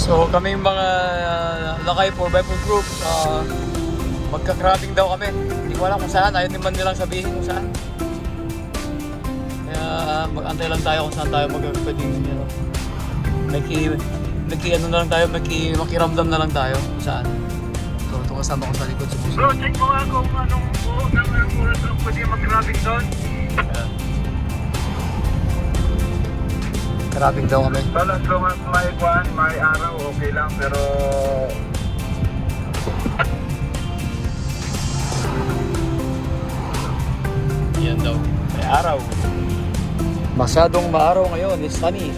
So kami yung mga lakay 4x4 group, magka-crabbing daw kami. Hindi ko alam kung saan, ayaw naman nilang sabihin kung saan. Kaya mag-antay lang tayo kung saan tayo pwedeng, you know, ano na lang tayo, makiramdam na lang tayo kung saan. So ito kasama ko sa likod sa puso. Bro, check mo nga kung anong oras lang pwede mag-crabbing doon. Crabbing daw kami. Well, as long as may araw, okay lang, pero Yan daw, may araw. Masyadong maaraw ngayon, it's sunny.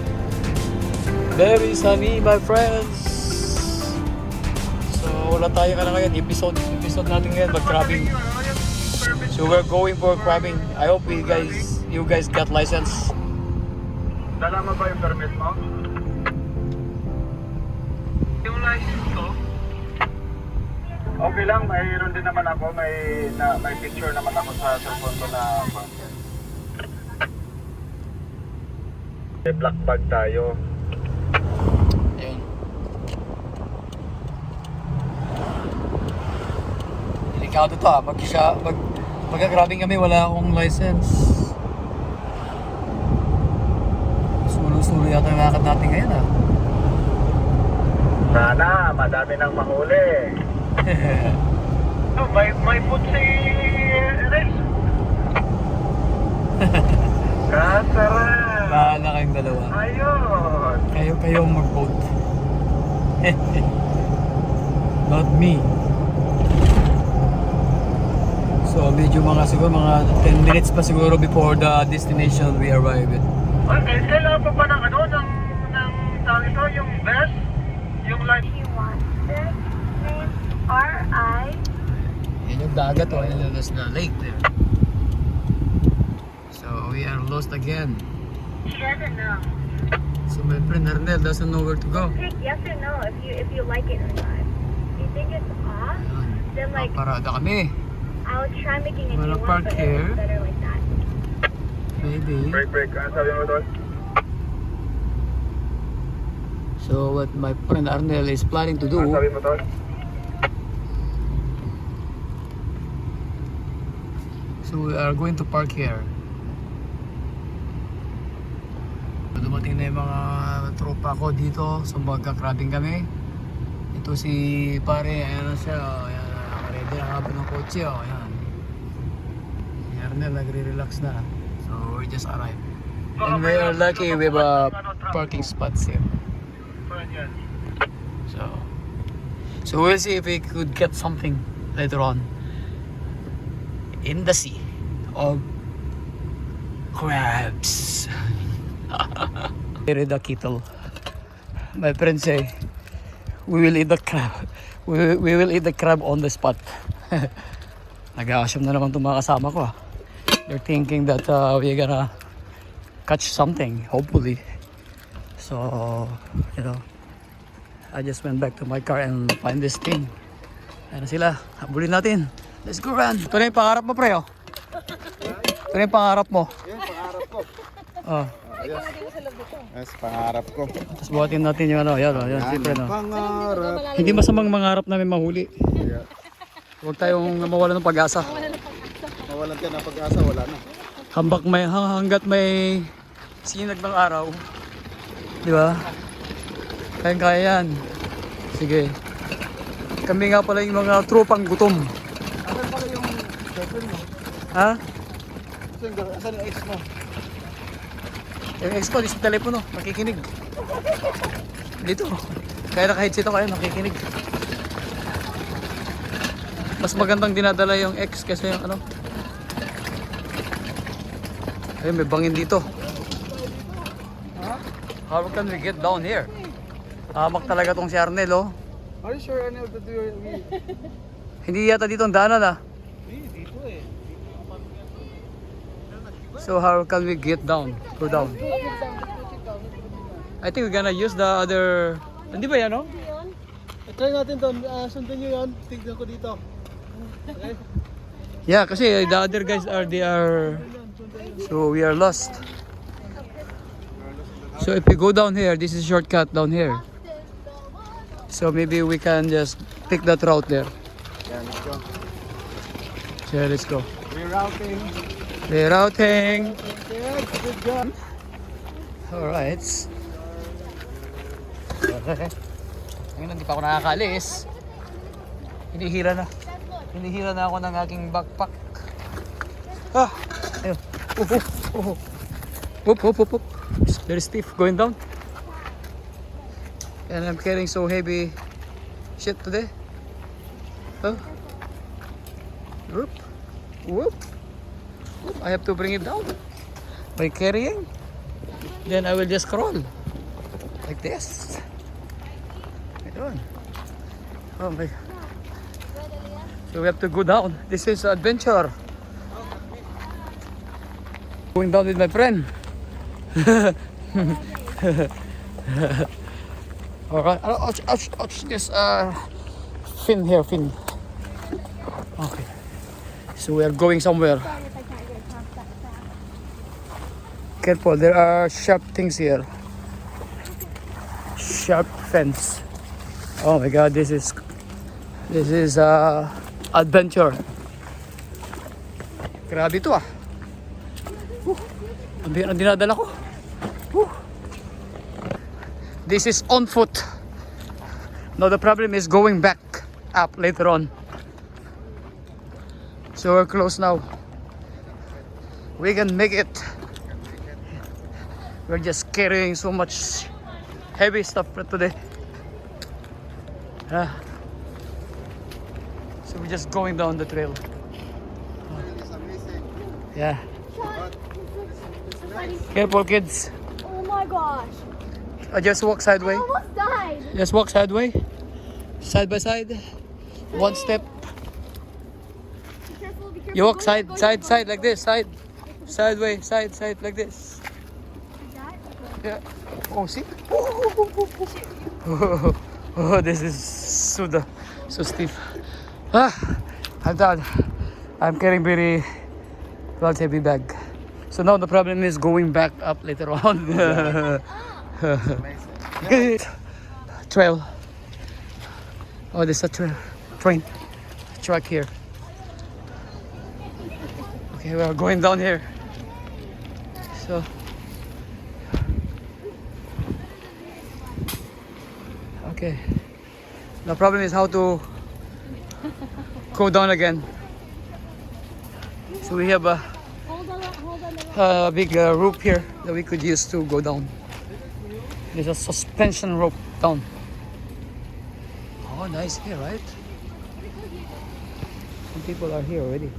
Very sunny, my friends. So wala tayo na ngayon, episode natin ngayon, mag-crabbing. So we're going for crabbing. I hope you guys got license. dala mo ba yung permit mo? Yung license ko? Okay lang, mayroon din naman ako, may picture naman ako sa cellphone ko na may black bag tayo. Ayun. Delikado to magka-crabbing kami, wala akong license. Sulo yata yung lakad natin ngayon Sana, madami nang mahuli. Oh, may put si Rex. Kasarap. Bahala kayong dalawa. Ayun. Kayong mag-vote. Not me. So medyo siguro mga 10 minutes pa siguro before the destination we arrive at. Okay, kailangan pa ba ng tawag ito, yung vest? Yung light? You want this name R.I. Yan yung dagat o, yan yung na lake there. So we are lost again. She doesn't know. So my friend Arnel doesn't know where to go. Pick yes or no if you like it or not. If you think it's off, then like Parada kami. I'll try making a new Wanna one, park but here? it's better like that. Maybe. Break. Ano sabi mo doon? So what my friend Arnel is planning to do, Ano sabi mo doon? so we are going to park here. Dumating na yung mga tropa ko dito, so magka-crabbing kami. Ito si pare, ayan na siya, ayan, nakaready na habang ng kotse, ayan. Si Arnel nagre-relax na, so we just arrived. And we are lucky we have parking spots here. So we'll see if we could get something later on in the sea of crabs. Here is the kettle. My friends say we will eat the crab. We will eat the crab on the spot. Nag-aasam na naman itong mga kasama ko. They're thinking that we're gonna catch something, hopefully. So, you know, I just went back to my car and find this thing. Ayan na sila. Habulin natin. Let's go run. Ito na yung pangarap mo, pre. Oh. Ito na yung pangarap mo. Yan, pangarap ko. Oh. Yes, pangarap ko. Tapos buhatin natin yung ano. Yan, oh. Yan, siyempre, no. Pangarap. Hindi masamang mangarap namin mahuli. Huwag tayong mawalan ng pag-asa. Mawalan ka ng pag-asa, wala na. Hanggat may sinag ng araw. Di ba? Kaya yan. Sige. Kami nga pala yung mga tropang gutom. Asan pala yung girlfriend mo? Ha? Asan yung ex mo? Yung ex ko, sa telepono, nakikinig. Dito. Kaya naka-headset ako, ayun, nakikinig. Mas magandang dinadala yung ex kasi yung ano. Ayun, may bangin dito. How can we get down here? Hamak talaga tong si Arnel, oh. Are you sure Arnel that we... Hindi yata dito ang daanan, ah. Dito eh. So how can we get down? Go down. I think we're gonna use the other... Hindi ba yan, no? Try natin doon. Sundan nyo yan. Tignan ko dito. Okay? Yeah, kasi the other guys they are... So we are lost. So if we go down here, this is a shortcut down here. So maybe we can just pick that route there. Yeah, let's go. So let's go. Rerouting. Rerouting. Yes, good job. Alright. Ngayon, hindi pa ako nakakaalis. Hinihila na. Hinihila na ako ng aking backpack. Ah! Ayun. Whoop. It's very stiff going down. And I'm carrying so heavy shit today. Oh. Whoop. Whoop. Whoop. I have to bring it down by carrying. Then I will just crawl like this. Ayun. Oh my. So we have to go down. This is adventure. Going down with my friend. Alright. Ouch. This fin here, fin. Okay. So we are going somewhere. Careful, there are sharp things here. Sharp fence. Oh my god, this is adventure. Grabe ito ah. Ang dinadala ko. This is on foot. Now the problem is going back up later on. So we're close now. We can make it. We're just carrying so much heavy stuff for today. So we're just going down the trail. Yeah. Careful, kids. Oh my gosh. Just walk I sideways. almost died. Just walk sideways. Side by side. One step. Be careful, be careful. You walk Go side, down, side, go side down. like this. Side. Sideways, side, like this. Like that? Yeah. Oh, see? Oh, this is so stiff. I'm done. I'm carrying very heavy bag. So now the problem is going back up later on. Trail. Oh, there's a train track here. Okay, we are going down here. So. Okay. The problem is how to go down again. So we have a big rope here that we could use to go down. There's a suspension rope down. Oh, nice here, right? Some people are here already.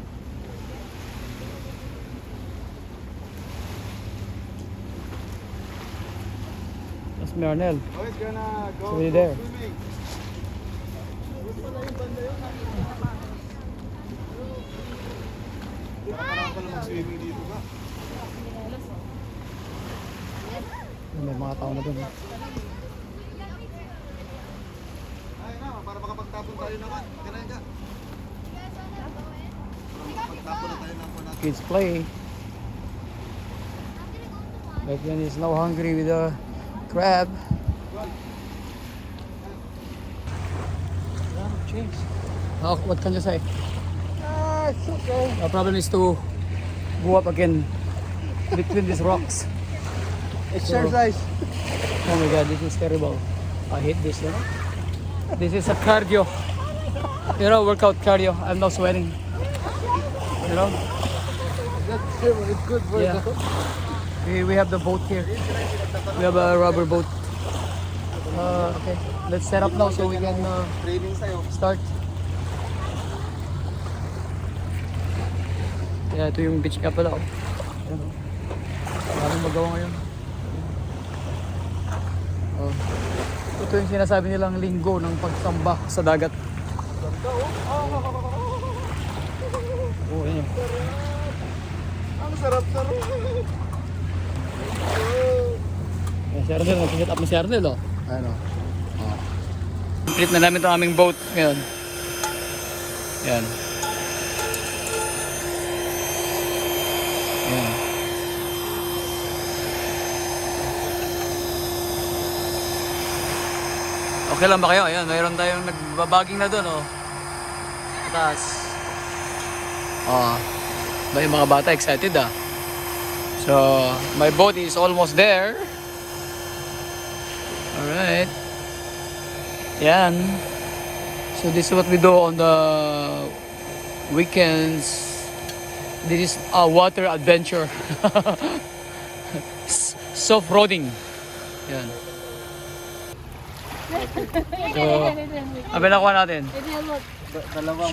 That's Marinel. Oh, it's gonna go. It's already there. Swimming. Parang pala mag-swimming dito ka. May mga tao na dun. Ay na, para makapagtapon tayo naman. Kaya ka. Makapagtapon na tayo naman. Kids play. My friend is now hungry with a crab. Oh, what can you say? It's okay. The problem is to go up again between these rocks. Exercise. Oh my god, this is terrible. I hate this, you know. This is a cardio. You know, workout cardio. I'm now sweating. You know? It's good for Yeah. We have the boat here. We have a rubber boat. Okay, let's set up now so we can training sa'yo. start. Yeah, ito yung beach nga pala. Oh. Ayan, oh. Maraming magawa ngayon. Oh. Ito yung sinasabi nilang linggo ng pagsamba sa dagat. Oh, ayan yun. Ang sarap-sarap. Ayan, si Arnel, nag-set up na si Arnel, oh. Ano? Complete na namin itong aming boat ngayon. Ayan. Ayan. Okay lang ba kayo? Ayan, mayroon tayong nagbabaging na doon, oh. Taas. Oh, ba yung mga bata excited, ah. So, my boat is almost there. Alright. Yan. So, this is what we do on the weekends. This is a water adventure. Soft-roading. Yan. So, abin nakuha natin.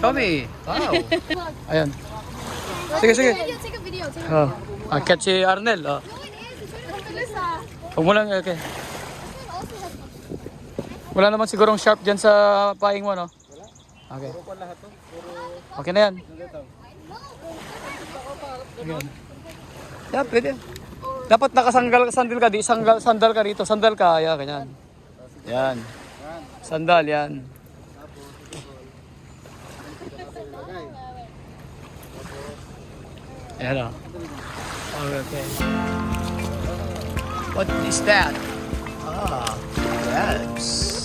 Show me. Wow. Ayan. Sige, sige. Take a video. Oh. Catch si Arnel. Oh. Huwag mo lang, okay. Wala naman sigurong sharp dyan sa paing mo, no? Okay. Okay na yan. Ayan. Yeah, pwede. Dapat sandal ka, di sandal ka dito. Sandal ka, yeah, ganyan. Yan. Sandal, yan. Ayan o. Okay. What is that? Ah, crabs.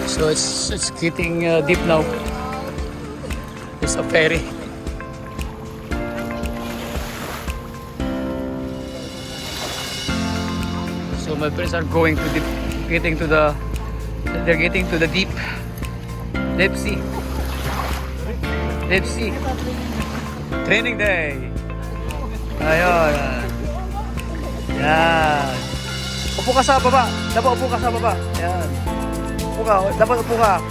So it's getting deep now. It's a ferry. So my friends are going to they're getting to the deep sea. Deep sea. Training day. Ayun. Yan. Upo ka sa baba. Dapat upo ka sa baba. Yan. Upo ka. Dapat upo ka.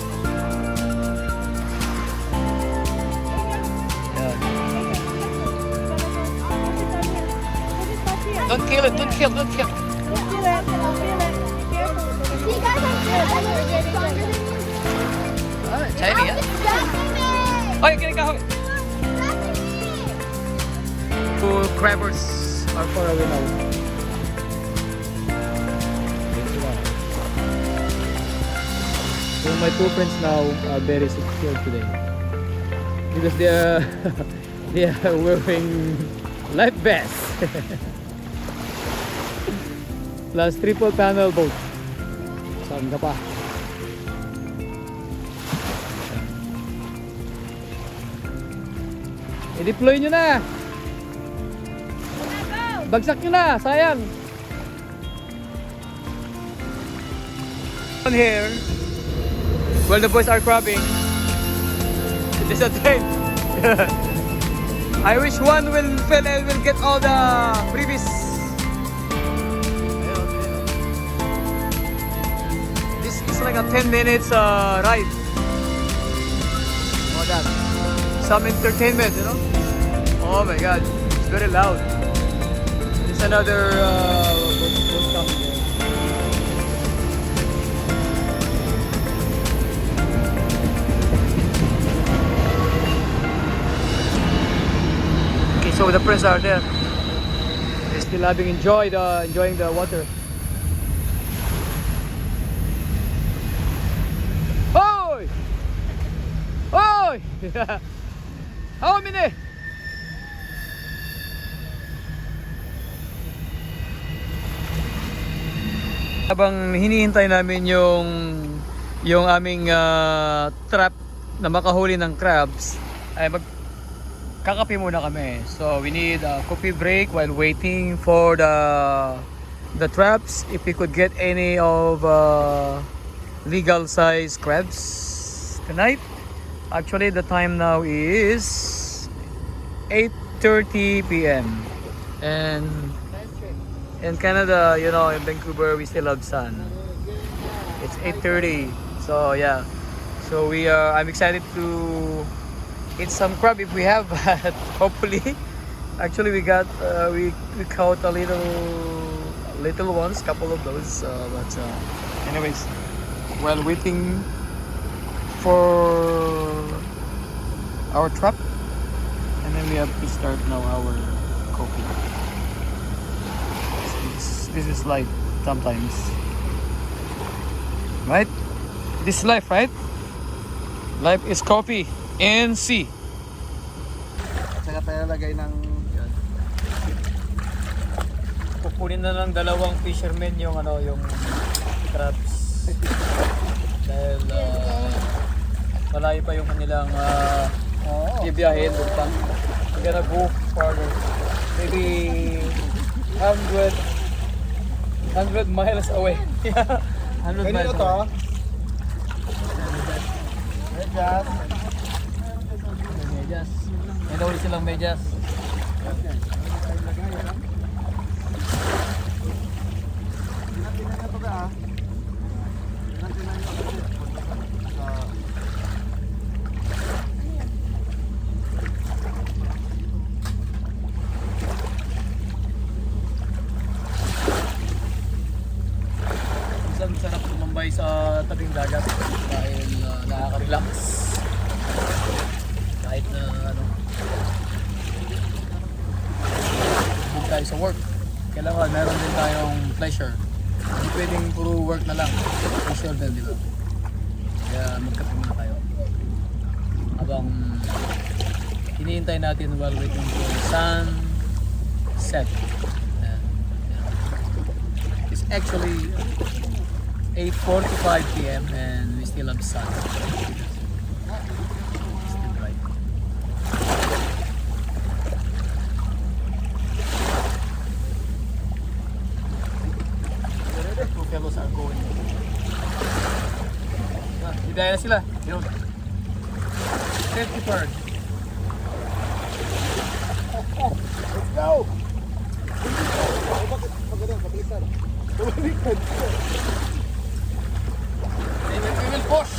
Yan. Don't kill it. Don't kill. See, guys, I'm Shiny, yan. Ay, kinig ka. Two crabbers are far away now. So my two friends now are very secure today because they are wearing life vests plus triple panel boat. Saan ka pa? I-deploy nyo na! Bagsak nyo na! Sayang! On here, while the boys are crabbing, it is a train. I wish one will fill and will get all the freebies. This is like a 10 minutes ride. Oh, that. Some entertainment, you know? Oh my god, it's very loud. There's another boat coming there. Okay, so the friends are there. They're still enjoying the water. Hoy! Hoy! How many? Habang hinihintay namin yung aming trap na makahuli ng crabs, ay magkakape muna kami. So we need a coffee break while waiting for the traps. If we could get any of legal size crabs tonight. Actually, the time now is 8:30 p.m. and in Canada, you know, in Vancouver, we still have sun. It's 8:30, so yeah. So I'm excited to eat some crab if we have. Hopefully, actually we got we caught a little ones, couple of those. But anyways, while waiting for our trap, and then we have to start now our coffee. This is life sometimes, right? This is life, right? Life is coffee and sea. Saka tayo lagay ng yan. Kukunin na lang dalawang fishermen yung crabs. Dahil malayo pa yung kanilang ibiyahin. We're gonna go farther. Maybe 100 miles away. Yeah, 100 miles away. Medyas. May daw silang medyas. Minsan sarap tumambay sa tabing dagat dahil nakaka-relax. Kahit na tayo sa work, kailangan meron din tayong pleasure. Hindi pwedeng puro work na lang. Pleasure din, di ba? Kaya magkape muna tayo. Habang hinihintay natin while waiting for the sunset. It's actually 8:45 p.m. and we still have sun. Still bright. The two fellows are going. Hidaya na sila. Yun. 50 bird. Let's go! We will push.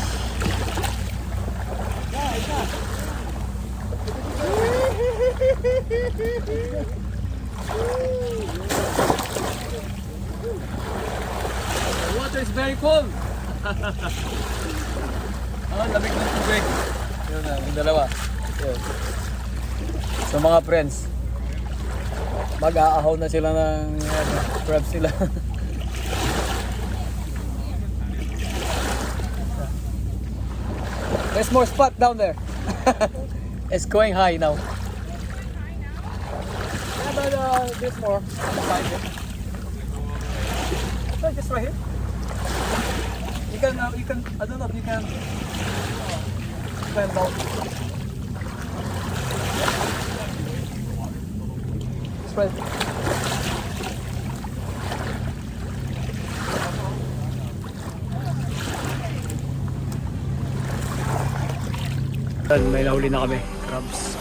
The water is very cold. Lamig ng tubig. Yun na, yung dalawa. Yun. So mga friends, mag-aahaw na sila ng crab sila. There's more spot down there. It's going high now. Yeah, but there's more. Behind it. So just right here. You can, I don't know if you can climb down. It's right. May nahuli na kami, crabs.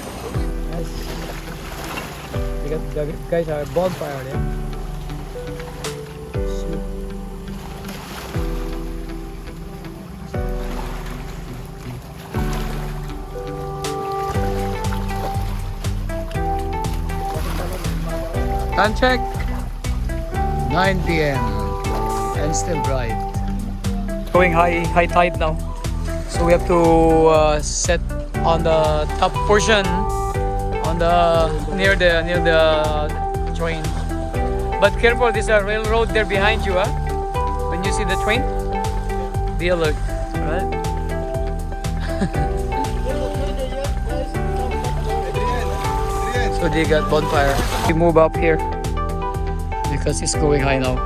Nice. Guys, are bonfire there. Shoot. Time check. 9 p.m. and still bright. Going high tide now. So we have to set on the top portion, on the near the train. But careful, there's a railroad there behind you, huh? When you see the train, be alert, right? So they got bonfire. We move up here because it's going high now,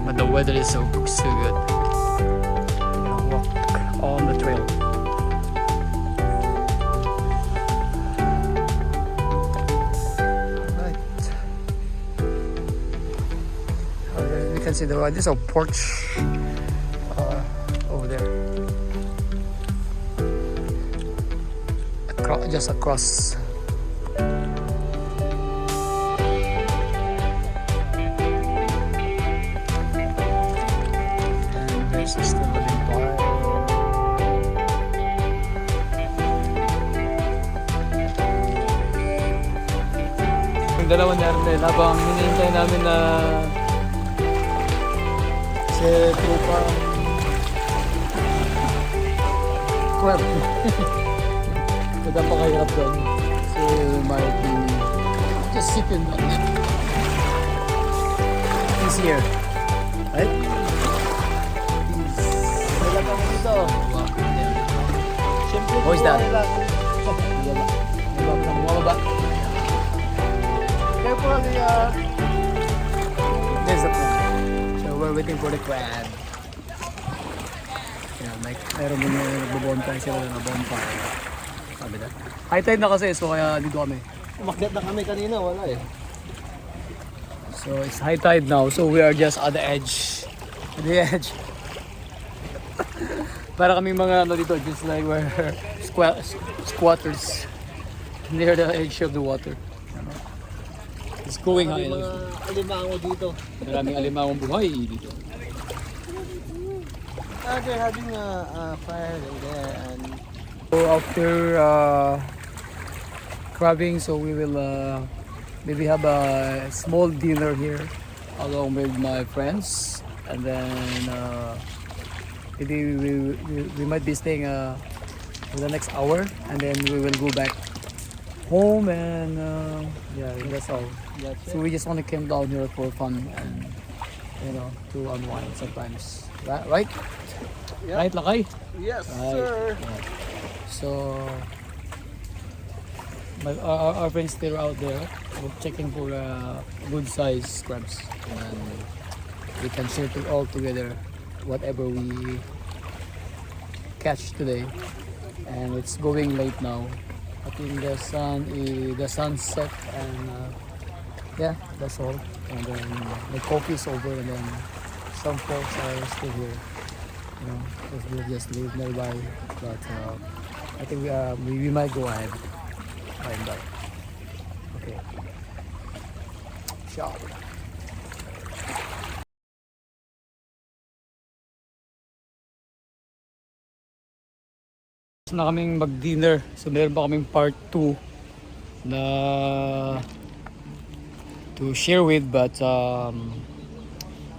but the weather is so good. On the trail. Right. You can see the road. There's a porch over there. Just across. And there's still a big bar. Yung dalawa na rin habang hinihintay namin na si Trupa crab. Napakahirap doon. So might be just sitting on it. He's here. Right? Who is that? There's the crab. So we're waiting for the crab. Yeah, like, meron din yung nagbo-bonfire sila na bonfire. Sabi na. High tide na kasi, so kaya dito kami. Umakyat na kami kanina, wala eh. So it's high tide now, so we are just at the edge. At the edge. Para kami mga ano dito, just like we're squatters near the edge of the water. It's going high. Mga alimango dito. Maraming alimangong buhay dito. They're having a fire there and So after crabbing, so we will maybe have a small dinner here along with my friends, and then maybe we might be staying for the next hour, and then we will go back home, and yeah, that's all. So we just want to camp down here for fun and to unwind sometimes, right? Yeah. Right, Lakay? yes, Right. sir. Yeah. So our friends still out there. We're checking for good size crabs, and we can share it all together, whatever we catch today. And it's going late now. I think the sun set, and yeah, that's all. And then the coffee is over, and then some folks are still here. We'll just leave nearby, but I think we might go ahead by and by. Okay. Ciao. Tapos na kaming mag-dinner. So meron pa kaming part 2 na to share with, but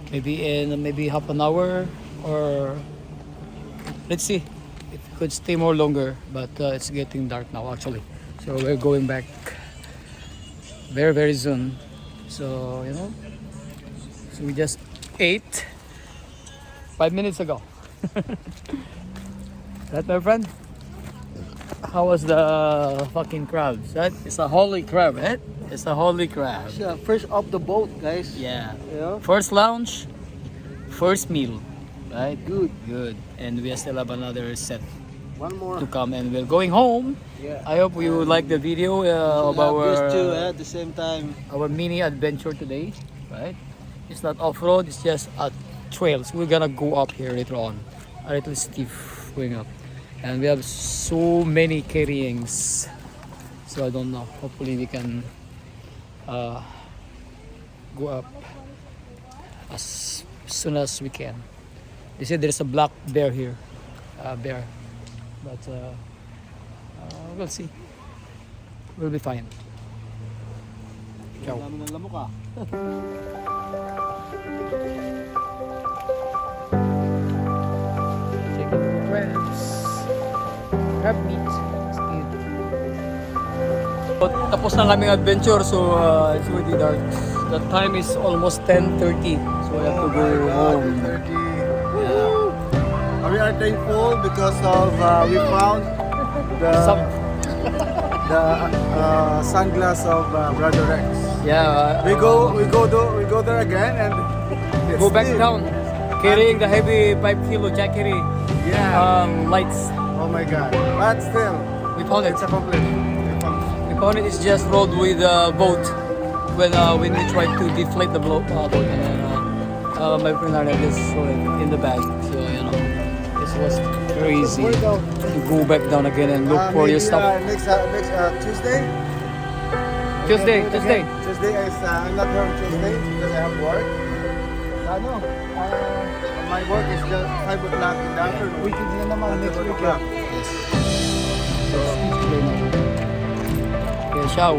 maybe in maybe half an hour, or let's see if we could stay more longer, but it's getting dark now actually, so we're going back very soon. So so we just ate 5 minutes ago. That, my friend, how was the fucking crabs? That is a holy crab, right? It's a holy crab. Yeah, fresh off the boat, guys. Yeah. Yeah. First lounge, first meal, right? Good. Good. And we still have another set One more. to come, and we're going home. Yeah. I hope you like the video of Just two our at the same time. mini adventure today, right? It's not off-road, it's just a trails. We're gonna go up here later on. A little steep going up. And we have so many carryings. So I don't know. Hopefully we can go up as soon as we can. They said there's a black bear here. Bear. But we'll see. We'll be fine. Ciao. Ang dami ng lamok ah. Chicken crabs. Crab meat. It's good. Tapos na kaming adventure, so it's already dark. The time is almost 10:30, so I have to go home. We are thankful because of we found the sunglass of Brother Rex. Yeah, We go there again and go back still- down, carrying the heavy 5 kilo jackery Yeah. lights. Oh my God. But still, We found it. it's accomplished. We found it. It's just rode with a boat when we tried to deflate the boat, and then my friend Arnett just saw it in the bag. So this was crazy to go back down again and look for your stuff. Next Tuesday. Tuesday. Tuesday is I'm not here on Tuesday because I have work. My work is just 5 o'clock in the afternoon. Weekend na naman next weekend. o'clock. Yes. So, okay, ciao.